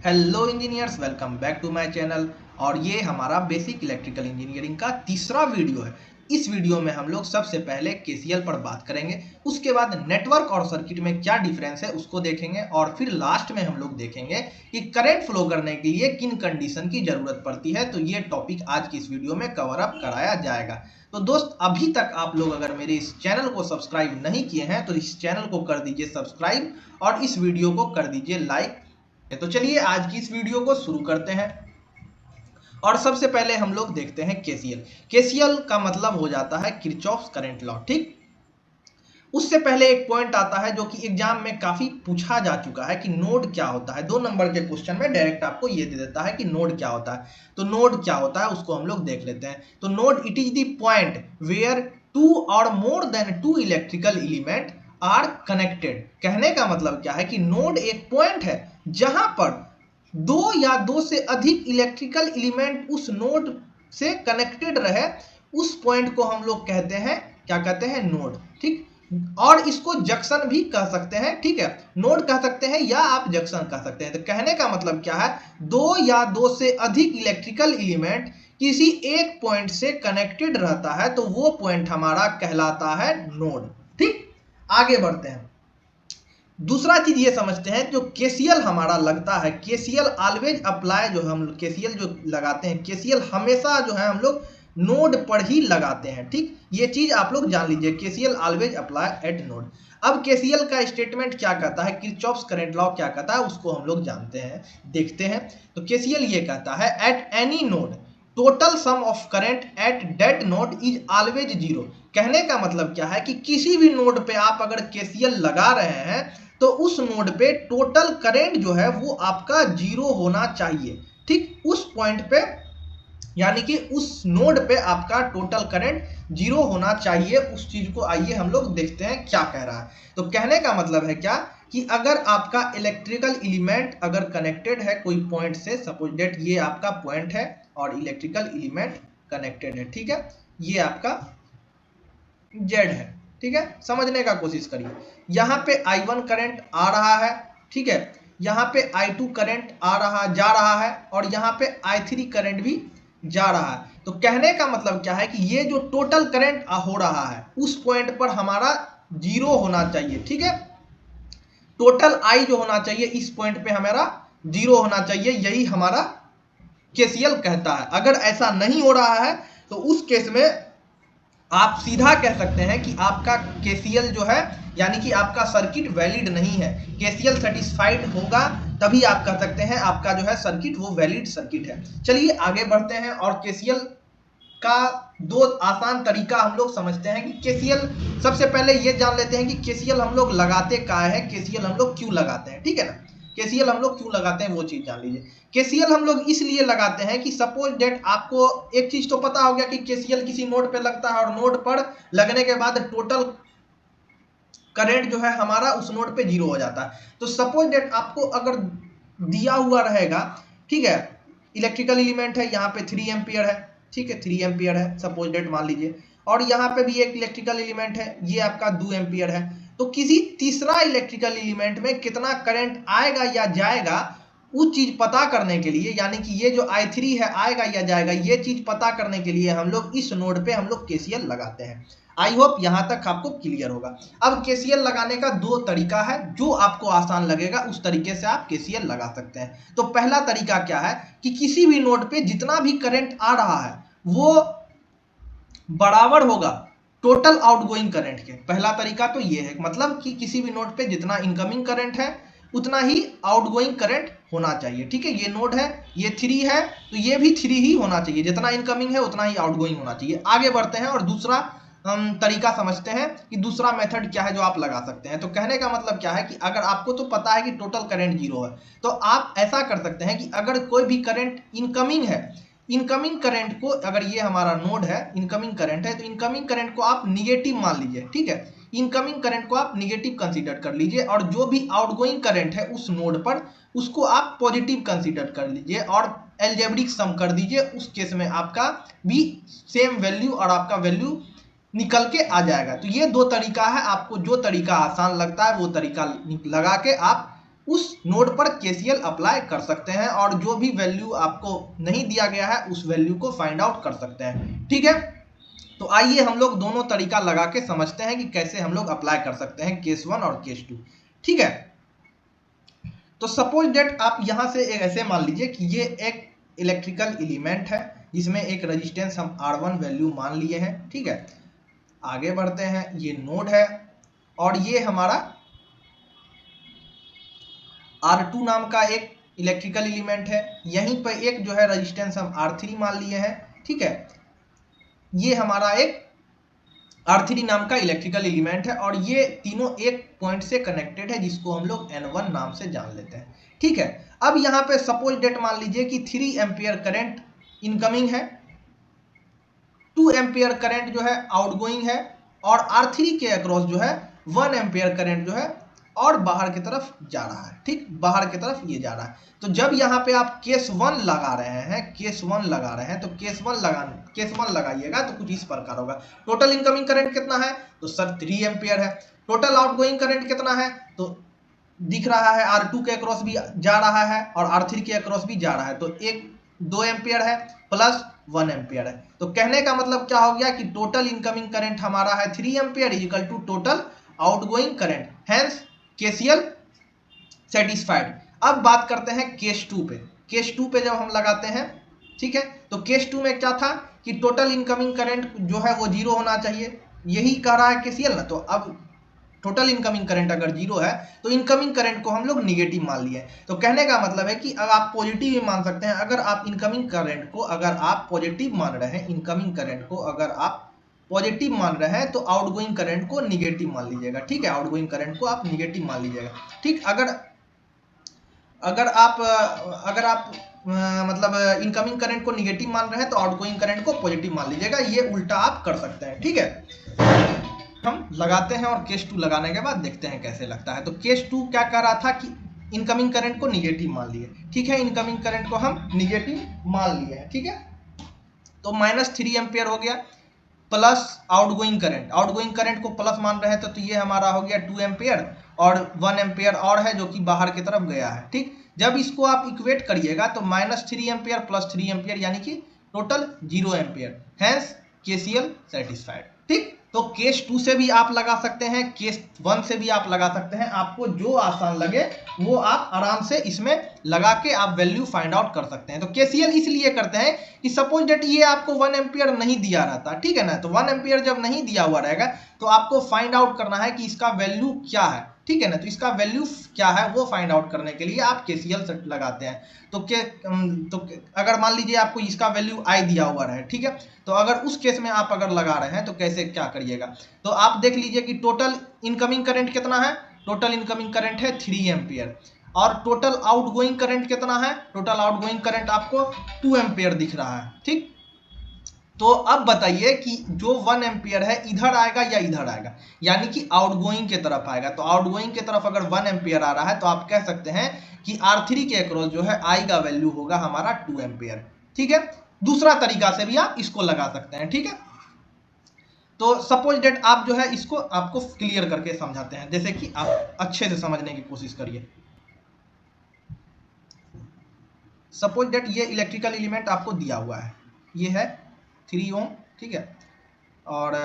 Hello engineers, welcome back to my channel. और ये हमारा बेसिक इलेक्ट्रिकल इंजीनियरिंग का तीसरा वीडियो है। इस वीडियो में हम लोग सबसे पहले केसीएल पर बात करेंगे, उसके बाद नेटवर्क और सर्किट में क्या डिफरेंस है उसको देखेंगे, और फिर लास्ट में हम लोग देखेंगे कि करंट फ्लो करने के लिए किन कंडीशन की जरूरत पड़ती है। तो ये टॉपिक आज की इस वीडियो में कवर अप कराया जाएगा। तो दोस्त, अभी तक आप लोग अगर मेरे इस चैनल को सब्सक्राइब नहीं किए हैं तो इस चैनल को कर दीजिए सब्सक्राइब और इस वीडियो को कर दीजिए लाइक। तो चलिए आज की इस वीडियो को शुरू करते हैं। और सबसे पहले हम लोग देखते हैं केसीएल। केसीएल का मतलब हो जाता है किरचॉफ्स करंट लॉ। ठीक, उससे पहले एक पॉइंट आता है जो कि एग्जाम में काफी पूछा जा चुका है कि नोड क्या होता है। 2 नंबर के क्वेश्चन में डायरेक्ट आपको ये दे देता है कि नोड क्या होता है। तो नोड क्या होता है उसको हम लोग देख लेते हैं। तो node it is the point where 2 और more than 2 electrical element are connected. कहने का मतलब क्या है कि नोड एक पॉइंट है जहां पर 2 या 2 से अधिक इलेक्ट्रिकल एलिमेंट उस नोड से कनेक्टेड रहे। उस पॉइंट को हम लोग कहते हैं, क्या कहते हैं, नोड। ठीक, और इसको जंक्शन भी कह सकते हैं। ठीक है, नोड कह सकते हैं या आप जंक्शन कह सकते हैं। तो कहने का मतलब क्या है, 2 या 2 से अधिक इलेक्ट्रिकल एलिमेंट किसी एक पॉइंट से कनेक्टेड रहता है तो वो पॉइंट हमारा कहलाता है नोड। ठीक, आगे बढ़ते हैं। दूसरा चीज ये समझते हैं, जो केसीएल हमारा लगता है, केसीएल ऑलवेज अप्लाई, जो हम केसीएल जो लगाते हैं, केसीएल हमेशा जो है हम लोग नोड पर ही लगाते हैं। ठीक, ये चीज आप लोग जान लीजिए, KCL always apply eight node. अब केसीएल का स्टेटमेंट क्या कहता है, किरचॉफ्स करंट लॉ क्या कहता है उसको हम लोग जानते हैं, देखते हैं। तो केसीएल ये कहता है, at any node total sum of current at that node is always zero. कहने का मतलब क्या है कि किसी भी नोड पे आप अगर केसीएल लगा रहे हैं तो उस नोड पे टोटल करंट जो है वो आपका जीरो होना चाहिए। ठीक, उस पॉइंट पे यानी कि उस नोड पे आपका टोटल करंट जीरो होना चाहिए। उस चीज को आइए हम लोग देखते हैं क्या कह रहा है। तो कहने का मतलब है क्या कि अगर आपका इलेक्ट्रिकल एलिमेंट अगर कनेक्टेड है कोई पॉइंट से, सपोज दैट ये आपका पॉइंट है और इलेक्ट्रिकल एलिमेंट कनेक्टेड है। ठीक है, ये आपका जेड है। ठीक है, समझने का कोशिश करिए। यहाँ पे I1 करंट आ रहा है, ठीक है, यहाँ पे I2 करंट जा रहा है, और यहाँ पे I3 करंट भी जा रहा है। तो कहने का मतलब क्या है कि ये जो टोटल करंट हो रहा है उस पॉइंट पर हमारा जीरो होना चाहिए। ठीक है, टोटल I जो होना चाहिए इस पॉइंट पे हमारा जीरो होना चाहिए, यही हमारा केसीएल कहता है। अगर ऐसा नहीं हो रहा है तो उस केस में आप सीधा कह सकते हैं कि आपका केसीएल जो है, यानी कि आपका सर्किट वैलिड नहीं है। केसीएल सेटिस्फाइड होगा तभी आप कह सकते हैं आपका जो है सर्किट वो वैलिड सर्किट है। चलिए आगे बढ़ते हैं और केसीएल का 2 आसान तरीका हम लोग समझते हैं कि केसीएल, सबसे पहले ये जान लेते हैं कि केसीएल हम लोग लगाते क्या है, केसीएल हम लोग क्यों लगाते हैं। ठीक है ना, केसीएल हम लोग क्यों लगाते हैं वो चीज जान लीजिए। केसीएल हम लोग इसलिए लगाते हैं कि सपोज डेट आपको एक चीज तो पता हो गया कि केसीएल किसी नोड पे लगता है और नोड पर लगने के बाद टोटल करंट जो है हमारा उस नोड पे जीरो हो जाता है। तो सपोज डेट आपको अगर दिया हुआ रहेगा, ठीक है, इलेक्ट्रिकल एलिमेंट है, यहाँ पे 3 एम्पियर है, ठीक है, 3 एम्पियर है सपोज डेट मान लीजिए, और यहाँ पे भी एक इलेक्ट्रिकल एलिमेंट है, ये आपका 2 एम्पियर है। तो किसी तीसरा इलेक्ट्रिकल एलिमेंट में कितना करंट आएगा या जाएगा उस चीज पता करने के लिए, यानी कि ये जो I3 है आएगा या जाएगा, ये चीज पता करने के लिए हम लोग इस नोड पे हम लोग केसीएल लगाते हैं। आई होप यहां तक आपको क्लियर होगा। अब केसीएल लगाने का 2 तरीका है, जो आपको आसान लगेगा उस तरीके से आप केसीएल लगा सकते हैं। तो पहला तरीका क्या है कि किसी भी नोड पे जितना भी करंट आ रहा है वो बराबर होगा टोटल आउटगोइंग करंट के। पहला तरीका तो ये है, मतलब कि किसी भी नोड पे जितना इनकमिंग करंट है उतना ही आउटगोइंग करंट होना चाहिए। ठीक है, ये नोड है, ये 3 है, तो ये भी 3 ही होना चाहिए, जितना इनकमिंग है उतना ही आउटगोइंग होना चाहिए। आगे बढ़ते हैं और दूसरा हम तरीका समझते हैं कि दूसरा मेथड क्या है जो आप लगा सकते हैं। तो कहने का मतलब क्या है कि अगर आपको तो पता है कि टोटल करंट जीरो है, तो आप ऐसा कर सकते हैं कि अगर कोई भी करंट इनकमिंग है, इनकमिंग करंट को, अगर ये हमारा नोड है इनकमिंग करंट है, तो इनकमिंग करंट को आप निगेटिव मान लीजिए। ठीक है, इनकमिंग करंट को आप निगेटिव कंसीडर कर लीजिए, और जो भी आउटगोइंग करंट है उस नोड पर उसको आप पॉजिटिव कंसीडर कर लीजिए और एल्जेब्रिक सम कर दीजिए। उस केस में आपका भी सेम वैल्यू और आपका वैल्यू निकल के आ जाएगा। तो ये 2 तरीका है, आपको जो तरीका आसान लगता है वो तरीका लगा के आप उस नोड पर केसीएल अप्लाई कर सकते हैं और जो भी वैल्यू आपको नहीं दिया गया है उस वैल्यू को फाइंड आउट कर सकते हैं। ठीक है, तो आइए हम लोग दोनों तरीका लगा के समझते हैं कि कैसे हम लोग अप्लाई कर सकते हैं केस 1 और केस 2। ठीक है, तो सपोज डेट आप यहां से ऐसे मान लीजिए कि ये एक इलेक्ट्रिकल एलिमेंट है जिसमें एक रेजिस्टेंस हम R1 वैल्यू मान लिए हैं। ठीक है, आगे बढ़ते हैं, ये नोड है और ये हमारा R2 नाम का एक इलेक्ट्रिकल एलिमेंट है, यहीं पर एक जो है रेजिस्टेंस हम R3 मान लिए हैं। ठीक है, ये हमारा एक R3 नाम का इलेक्ट्रिकल एलिमेंट है और ये तीनों एक पॉइंट से कनेक्टेड है जिसको हम लोग N1 नाम से जान लेते हैं। ठीक है, अब यहाँ पे सपोज डेट मान लीजिए कि 3 एम्पियर करंट इनकमिंग है, 2 एम्पियर करंट जो है आउटगोइंग है और R3 के अक्रॉस जो है 1 एम्पियर करंट जो है और बाहर की तरफ जा रहा है। ठीक, बाहर की तरफ ये जा रहा है। तो जब यहाँ पे आप केस 1 लगा रहे हैं, केस 1 लगा रहे हैं, तो केस 1 लगाइएगा तो कुछ इस प्रकार होगा। टोटल इनकमिंग करंट कितना है? तो सर 3 एम्पियर है। टोटल आउटगोइंग करंट कितना है? तो दिख रहा है R2 के अक्रॉस भी जा रहा है और R3 के अक्रॉस भी जा रहा है, तो 2 एम्पियर है प्लस 1 एम्पियर है। तो कहने का मतलब क्या हो गया कि टोटल इनकमिंग करंट हमारा है 3 ampere equal to total outgoing current, hence KCL satisfied. अब बात करते हैं केस 2 पे। केस 2 पे जब हम लगाते हैं, ठीक है, तो केस 2 में क्या था कि टोटल इनकमिंग करंट जो है वो 0 होना चाहिए, यही कह रहा है केसीएल ना। तो अब टोटल इनकमिंग करंट अगर 0 है तो इनकमिंग करंट को हम लोग निगेटिव मान लिए। तो कहने का मतलब है कि अगर आप पॉजिटिव भी मान सकते हैं, अगर आप इनकमिंग करंट को अगर आप पॉजिटिव मान रहे हैं, इनकमिंग करंट को अगर आप पॉजिटिव मान रहे हैं तो आउटगोइंग करंट को निगेटिव मान लीजिएगा। ठीक है, आउटगोइंग करंट को आप निगेटिव मान लीजिएगा। ठीक, अगर आप मतलब इनकमिंग करंट को निगेटिव मान रहे हैं तो आउटगोइंग करंट को पॉजिटिव मान लीजिएगा, ये उल्टा आप कर सकते हैं। ठीक है, हम लगाते हैं और केस 2 लगाने के बाद देखते हैं कैसे लगता है। तो केस 2 क्या कह रहा था कि इनकमिंग करंट को निगेटिव मान लिए। ठीक है, इनकमिंग करंट को हम निगेटिव मान लिए हैं। ठीक है, तो -3 एम्पियर हो गया प्लस आउटगोइंग करंट को प्लस मान रहे हैं तो ये हमारा हो गया 2 एम्पियर और 1 एम्पियर और है जो कि बाहर की तरफ गया है। ठीक, जब इसको आप इक्वेट करिएगा तो -3 एम्पियर प्लस 3 एम्पियर यानी कि total 0 ampere, hence KCL satisfied. ठीक, तो केस 2 से भी आप लगा सकते हैं, केस 1 से भी आप लगा सकते हैं, आपको जो आसान लगे वो आप आराम से इसमें लगा के आप वैल्यू फाइंड आउट कर सकते हैं। तो केसीएल इसलिए करते हैं कि सपोज डेट ये आपको 1 एम्पियर नहीं दिया रहता, ठीक है ना, तो 1 एम्पियर जब नहीं दिया हुआ रहेगा तो आपको फाइंड आउट करना है कि इसका वैल्यू क्या है। ठीक है ना, तो इसका वैल्यू क्या है वो फाइंड आउट करने के लिए आप केसीएल लगाते हैं। तो अगर मान लीजिए आपको इसका वैल्यू आई दिया हुआ है, ठीक है, तो अगर उस केस में आप अगर लगा रहे हैं तो कैसे क्या करिएगा, तो आप देख लीजिए कि टोटल इनकमिंग करंट कितना है। टोटल इनकमिंग करंट है 3 एम्पियर और टोटल आउटगोइंग करंट कितना है। टोटल आउटगोइंग करंट आपको 2 एम्पियर दिख रहा है। ठीक, तो अब बताइए कि जो 1 एम्पियर है इधर आएगा या इधर आएगा, यानी कि आउटगोइंग के तरफ आएगा। तो आउटगोइंग के तरफ अगर 1 एम्पियर आ रहा है तो आप कह सकते हैं कि R3 के अक्रॉस जो है I का वैल्यू होगा हमारा 2 एम्पियर। ठीक है, दूसरा तरीका से भी आप इसको लगा सकते हैं। ठीक है, तो सपोज डेट आप जो है इसको आपको क्लियर करके समझाते हैं, जैसे कि आप अच्छे से समझने की कोशिश करिए। सपोज डेट ये इलेक्ट्रिकल एलिमेंट आपको दिया हुआ है, ये है 3 ओम, ठीक है, और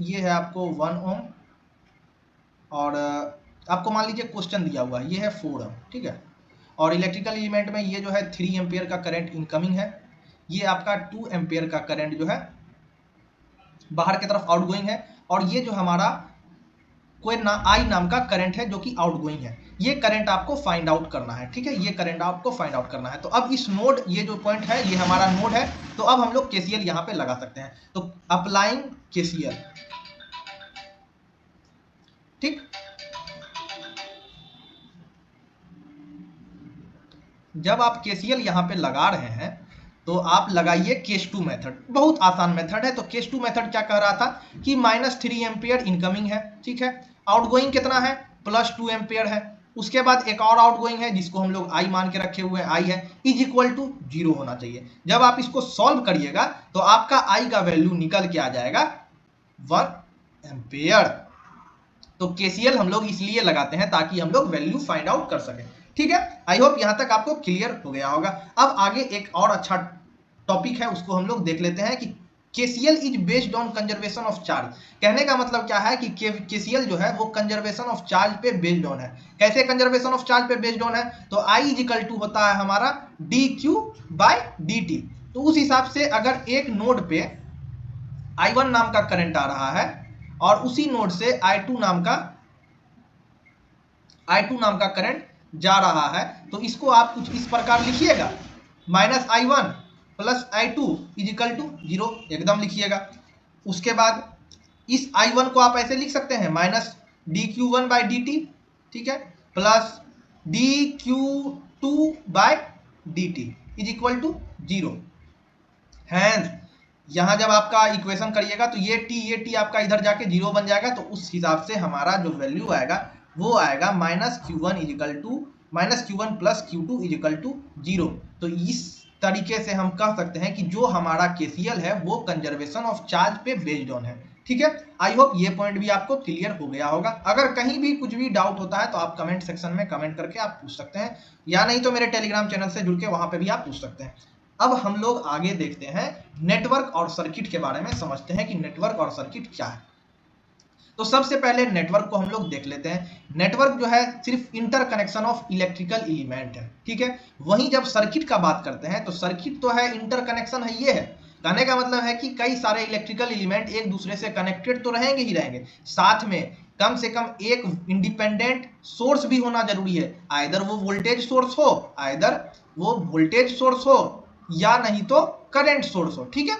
ये है आपको 1 ओम और आपको मान लीजिए क्वेश्चन दिया हुआ है ये है 4 ओम, ठीक है, और इलेक्ट्रिकल एलिमेंट में ये जो है 3 एम्पियर का करंट इनकमिंग है, ये आपका 2 एम्पियर का करंट जो है बाहर की तरफ आउटगोइंग है और ये जो हमारा कोई आई नाम का करंट है जो कि आउटगोइंग है। ये करंट आपको फाइंड आउट करना है। ठीक है, ये करंट आपको फाइंड आउट करना है। तो अब इस नोड, ये जो पॉइंट है ये हमारा नोड है, तो अब हम लोग केसीएल यहां पे लगा सकते हैं। तो अप्लाइंग केसीएल, ठीक, जब आप केसीएल यहां पे लगा रहे हैं तो आप लगाइए केस 2 मेथड, बहुत आसान मेथड है। तो केस 2 मेथड क्या कह रहा था कि -3 एम्पियर इनकमिंग है, ठीक है, आउटगोइंग कितना है +2 एम्पियर है, उसके बाद एक और आउटगोइंग है जिसको हम लोग आई मान के रखे हुए हैं, आई है, इज इक्वल टू 0 होना चाहिए। जब आप इसको सॉल्व करिएगा तो आपका आई का वैल्यू निकल के आ जाएगा 1 एम्पियर। तो केसीएल हम लोग इसलिए लगाते हैं ताकि हम लोग वैल्यू फाइंड आउट कर सकें। ठीक है, आई होप यहां तक आपको क्लियर हो गया होगा। अब आगे एक और अच्छा टॉपिक है, उसको हम लोग देख लेते हैं कि KCL is based on conservation of charge. कहने का मतलब क्या है कि केसीएल जो है वो कंजर्वेशन ऑफ चार्ज पे बेस्ड ऑन है। कैसे कंजर्वेशन ऑफ चार्ज पे बेस्ड ऑन है? तो आई इज इक्वल टू होता है हमारा D Q by D T. तो उस हिसाब से अगर एक नोड पे I1 नाम का करंट आ रहा है और उसी नोड से I2 नाम का करंट जा रहा है, तो इसको आप कुछ इस प्रकार लिखिएगा, -I1 plus I2 is equal to 0 एकदम लिखिएगा। उसके बाद इस I1 को आप ऐसे लिख सकते हैं -dq1 बाई dt, ठीक है, plus dq2 by dt is equal to 0। Hence यहां जब आपका इक्वेशन करिएगा तो ये t आपका इधर जाके 0 बन जाएगा, तो उस हिसाब से हमारा जो वैल्यू आएगा वो आएगा -q1 is equal to -q1 plus q2 is equal to 0। तो इस तरीके से हम कह सकते हैं कि जो हमारा केसीएल है वो कंजर्वेशन ऑफ चार्ज पे बेस्ड ऑन है। ठीक है, आई होप ये पॉइंट भी आपको क्लियर हो गया होगा। अगर कहीं भी कुछ भी डाउट होता है तो आप कमेंट सेक्शन में कमेंट करके आप पूछ सकते हैं, या नहीं तो मेरे टेलीग्राम चैनल से जुड़ के वहां पे भी आप पूछ सकते हैं। अब हम लोग आगे देखते हैं नेटवर्क और सर्किट के बारे में, समझते हैं कि नेटवर्क और सर्किट क्या है। तो सबसे पहले नेटवर्क को हम लोग देख लेते हैं। नेटवर्क जो है सिर्फ इंटरकनेक्शन ऑफ इलेक्ट्रिकल एलिमेंट है, ठीक है। वहीं जब सर्किट का बात करते हैं तो सर्किट तो है इंटरकनेक्शन है, ये है कहने का मतलब है कि कई सारे इलेक्ट्रिकल एलिमेंट एक दूसरे से कनेक्टेड तो रहेंगे ही रहेंगे, साथ में कम से कम एक इंडिपेंडेंट सोर्स भी होना जरूरी है। आइदर वो वोल्टेज सोर्स हो या नहीं तो करंट सोर्स हो, ठीक है,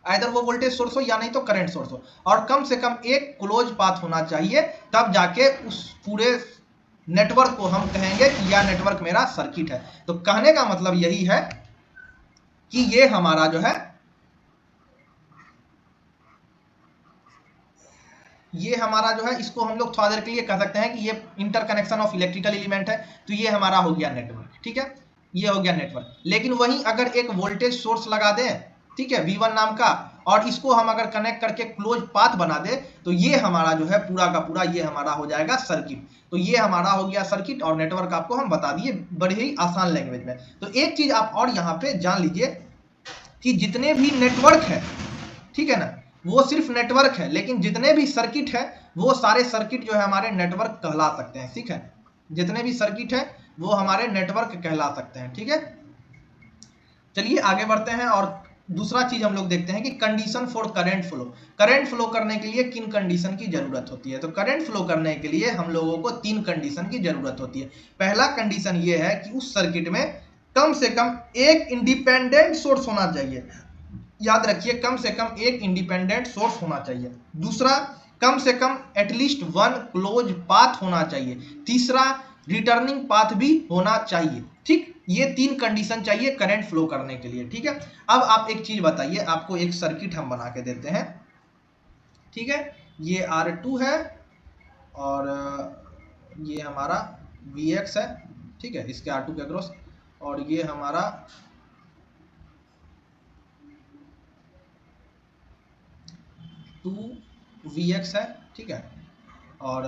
आइदर वो वोल्टेज सोर्स हो या नहीं तो करंट सोर्स हो, और कम से कम एक क्लोज पाथ होना चाहिए, तब जाके उस पूरे नेटवर्क को हम कहेंगे कि यह नेटवर्क मेरा सर्किट है। तो कहने का मतलब यही है कि ये हमारा जो है इसको हम लोग थोड़ा देर के लिए कह सकते हैं कि ये इंटरकनेक्शन ऑफ इलेक्ट्रिकल एलिमेंट है। तो ये हमारा हो गया नेटवर्क, ठीक है, ये हो गया नेटवर्क। लेकिन वहीं अगर एक वोल्टेज सोर्स लगा दें, ठीक है, V1 नाम का, और इसको हम अगर कनेक्ट करके क्लोज पाथ बना दे, तो ये हमारा जो है पूरा का पूरा ये हमारा हो जाएगा सर्किट। तो ये हमारा हो गया सर्किट, और नेटवर्क आपको हम बता दिए बड़े ही आसान लैंग्वेज में। तो एक चीज आप और यहाँ पे जान लीजिए कि जितने भी नेटवर्क है, ठीक है ना, वो सिर्फ नेटवर्क है, लेकिन जितने भी सर्किट है वो सारे सर्किट जो है हमारे नेटवर्क कहला सकते हैं, ठीक है, जितने भी सर्किट है वो हमारे नेटवर्क कहला सकते हैं, ठीक है। चलिए आगे बढ़ते हैं और दूसरा चीज हम लोग देखते हैं कि condition for current flow. Current flow करने के लिए किन कंडीशन की जरूरत होती है? तो करंट फ्लो करने के लिए हम लोगों को 3 कंडीशन की जरूरत होती है। पहला कंडीशन ये है कि उस सर्किट में कम से कम एक इंडिपेंडेंट सोर्स होना चाहिए, याद रखिए, कम से कम एक इंडिपेंडेंट सोर्स होना चाहिए। दूसरा, कम से कम एटलीस्ट 1 क्लोज पाथ होना चाहिए। तीसरा, रिटर्निंग पाथ भी होना चाहिए, ठीक। ये 3 कंडीशन चाहिए करंट फ्लो करने के लिए, ठीक है। अब आप एक चीज बताइए, आपको एक सर्किट हम बना के देते हैं, ठीक है, ये R2 है और ये हमारा Vx है, ठीक है, इसके R2 के अक्रॉस, और ये हमारा Vx है, ठीक है, और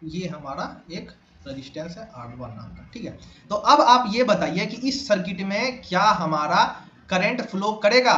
ये हमारा एक रेजिस्टेंस है R1 नाम का, ठीक है। तो अब आप ये बताइए कि इस सर्किट में क्या हमारा करंट फ्लो करेगा?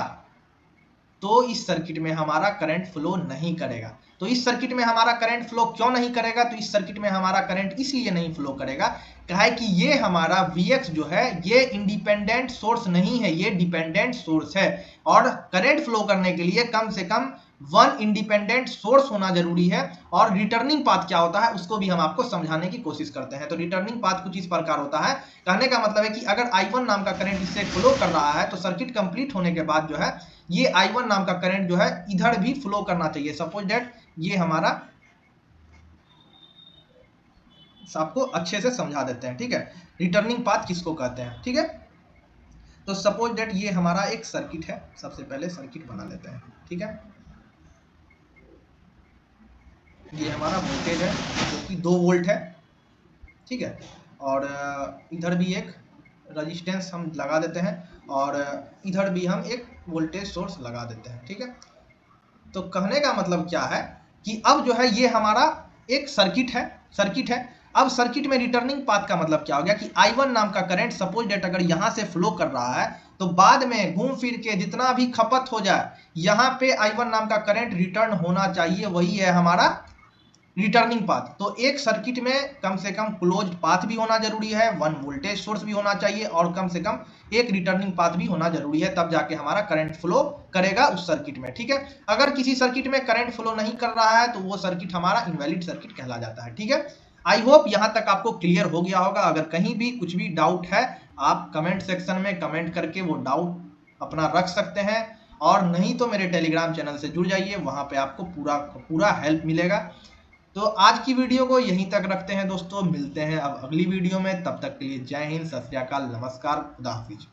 तो इस सर्किट में हमारा करंट फ्लो नहीं करेगा। तो इस सर्किट में हमारा करंट फ्लो क्यों नहीं करेगा? तो इस सर्किट में हमारा करंट इसलिए नहीं फ्लो करेगा कहा कि ये हमारा Vx जो है ये इंडिपेंडेंट सोर्स नहीं है, ये डिपेंडेंट सोर्स है, और करंट फ्लो करने के लिए कम से कम 1 इंडिपेंडेंट सोर्स होना जरूरी है। और रिटर्निंग पाथ क्या होता है उसको भी हम आपको समझाने की कोशिश करते हैं। तो रिटर्निंग पाथ कुछ इस प्रकार होता है, कहने का मतलब है कि अगर I1 नाम का करंट इससे फ्लो कर रहा है तो सर्किट कंप्लीट होने के बाद जो है ये I1 नाम का करंट जो है इधर भी फ्लो करना चाहिए। सपोज दैट ये हमारा, आपको अच्छे से समझा देते हैं, ठीक है, रिटर्निंग पाथ किसको कहते हैं, ठीक है। तो सपोज दैट ये हमारा एक सर्किट है, सबसे पहले सर्किट बना लेते हैं, ठीक है। ये हमारा वोल्टेज है जो कि 2 वोल्ट है, ठीक है, और इधर भी एक रेजिस्टेंस हम लगा देते हैं, और इधर भी हम एक वोल्टेज सोर्स लगा देते हैं, ठीक है। तो कहने का मतलब क्या है कि अब जो है ये हमारा एक सर्किट है। अब सर्किट में रिटर्निंग पाथ का मतलब क्या हो गया कि I1 नाम का करंट सपोज डेट अगर यहां से फ्लो कर रहा है तो बाद में घूम फिर के जितना भी खपत हो जाए यहाँ पे I1 नाम का करंट रिटर्न होना चाहिए, वही है हमारा रिटर्निंग पाथ। तो एक सर्किट में कम से कम क्लोज्ड पाथ भी होना जरूरी है, वन वोल्टेज सोर्स भी होना चाहिए और कम से कम एक रिटर्निंग पाथ भी होना जरूरी है, तब जाके हमारा करंट फ्लो करेगा उस सर्किट में। ठीक है, अगर किसी सर्किट में करंट फ्लो नहीं कर रहा है तो वो सर्किट हमारा इनवैलिड सर्किट कहला जाता है। ठीक है, आई होप यहां तक आपको क्लियर हो गया होगा। अगर कहीं भी कुछ भी डाउट है आप कमेंट सेक्शन में कमेंट करके वो डाउट अपना रख सकते हैं, और नहीं तो मेरे टेलीग्राम चैनल से जुड़ जाइए, वहां पे आपको पूरा हेल्प मिलेगा। तो आज की वीडियो को यहीं तक रखते हैं दोस्तों, मिलते हैं अब अगली वीडियो में। तब तक के लिए जय हिंद, सत श्री अकाल, नमस्कार, खुदा हाफिज।